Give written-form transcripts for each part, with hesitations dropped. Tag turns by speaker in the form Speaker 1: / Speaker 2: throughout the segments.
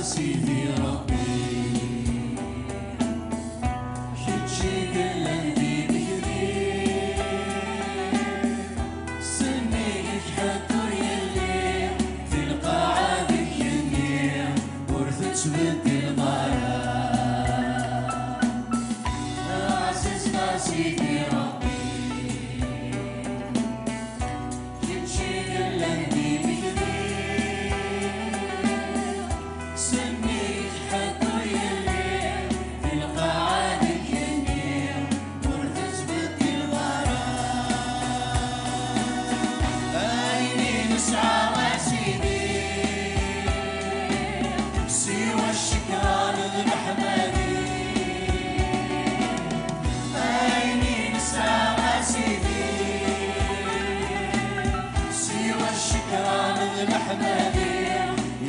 Speaker 1: سيدي ربي كلشي قلبي بكري سنيك حدو يلي تلقى عادك يني ورثت بدي المرا عزيزنا سيدي ربي كلشي قلبي بكري سنيك حدو يلي تلقى عادك يني ورثت بدي المرا عيني نسعى وسيدي سوى الشكران لمحمدي عيني نسعى وسيدي سوى الشكران لمحمدي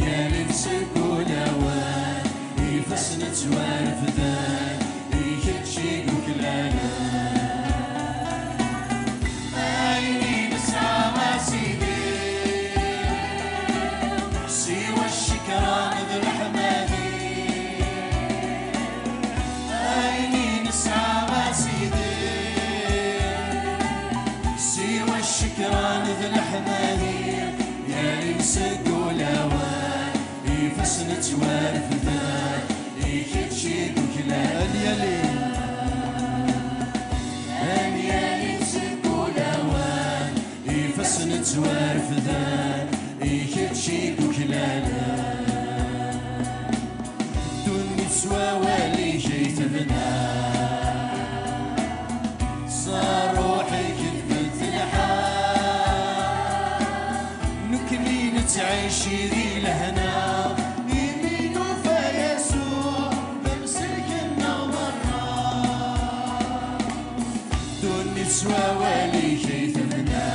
Speaker 1: يا لبسك ولوان يفسن توارف ذان يكتشي وكلانا عيني نسعى وسيدي سوى الشكران لمحمدي عيني نسعى وسيدي سوى الشكران لمحمدي يا لبسك ولوان يفسن توارف ذان يكتشي وكلانا أنيالي لبسك ولوان يفسن توارف ذان يكتشي وكلانا دوني تسوى والي جيت بنا صار روحي كذبت الحال نكني نتعيشي ذي الهنا يمين وفا يسوع بمسك النظرة دوني تسوى والي جيت بنا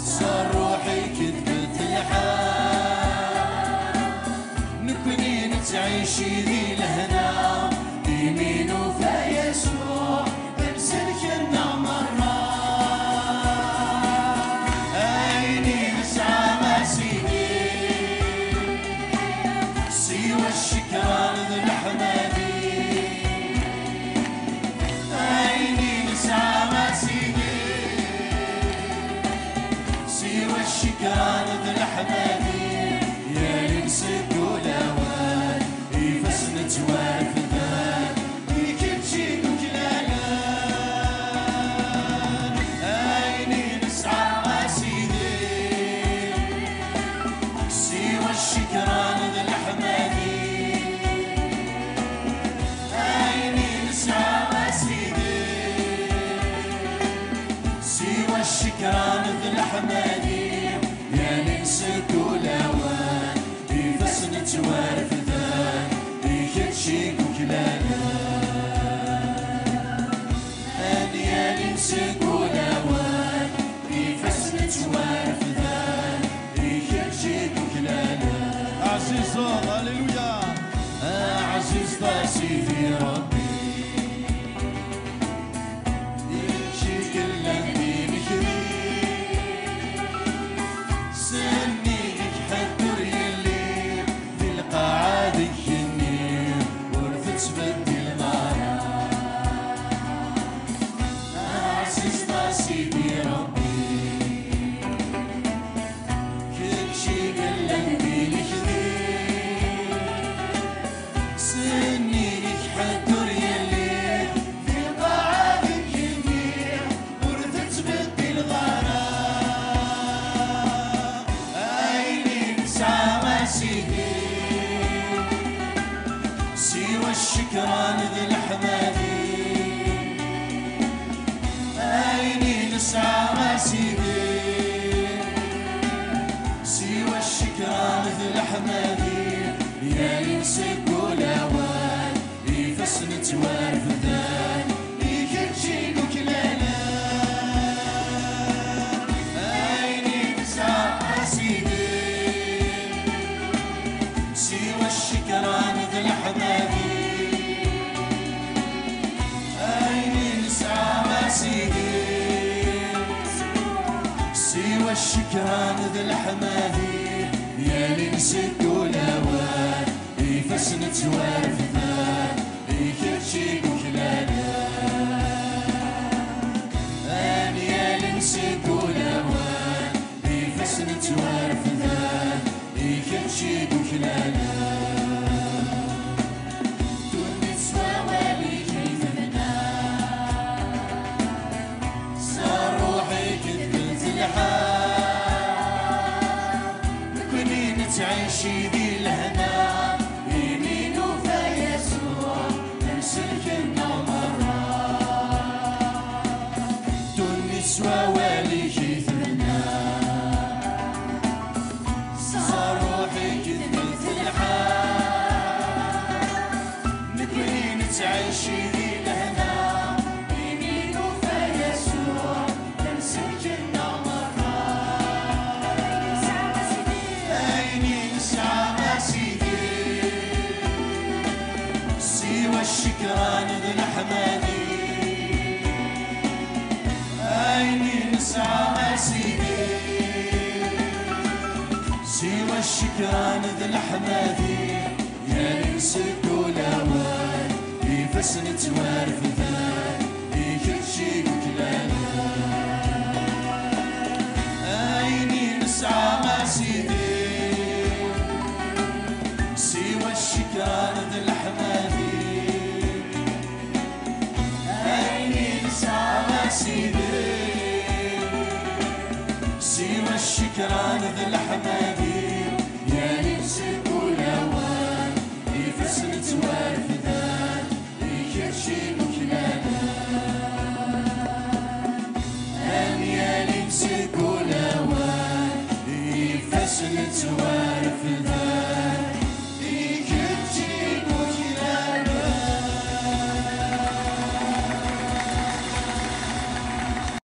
Speaker 1: صار روحي كذبت الحال نكني نتعيشي ذي الهنا يمين وفا يسوع بمسك النظرة عيني نسعى مسيدي سوى الشكران لمحمدي عيني نسعى مسيدي سوى الشكران لمحمدي يا لبسك ولوان يفسن توارف ذان يكتشي وكلانا عيني نسعى وسيدي سوى الشكران لمحمدي عيني نسعى وسيدي سوى الشكران لمحمدي يا لبسك ولوان يفسن توارف ذان يكتشي وكلانا يا لبسك ولوان يفسن توارف ذان يكتشي وكلانا
Speaker 2: عزيز هللويا
Speaker 1: عزيز سيدي ربي يمشي كل قلبي بكري سنيك حدر يلي تلقى عادك يني ورثت بدي المرا عزيز سيدي ربي كل شي قلبي لكذي سنيك حدر يلي تلقى عادك يني ورثت بدي الغرام عيني نسعى وسيدي سوى الشكران ذي الحمادي عيني نسعى وسيدي سوى الشكران ذي الحمادي يا لبسك ولوان يفسن توارف ذان يكتشي وكلانا عيني نسعى وسيدي سوى الشكران ذي الحمادي عيني نسعى وسيدي سوى الشكران ذي الحمادي يا لنسك ولوان يفسنت وارفثان يكتشيك وكلانا أن يا لنسك ولوان يفسنت وارفثان يكتشيك وكلانا تعيشي ذي الهنا يمين وفا يسوع نمسك النمرة دون نسوى والي كيثنا صار روحي كذ مثل الحال نكونين تعيشي ذي الهنا يمين وفا يسوع نمسك النمرة الشكران ذي الأحمدي عيني نسعى ما سيدي سوى الشكران ذي الأحمدي يا نمسك ولوان يفسنت وارفثان يكتشيك وكلانا عيني نسعى ما سيدي سوى الشكران ذي الأحمدي سوى الشكران ذي الأحمدي يا نمسك ولوان يفسنت وارفثان يكتشيك وكلانا أن يا نمسك ولوان يفسنت وارفثان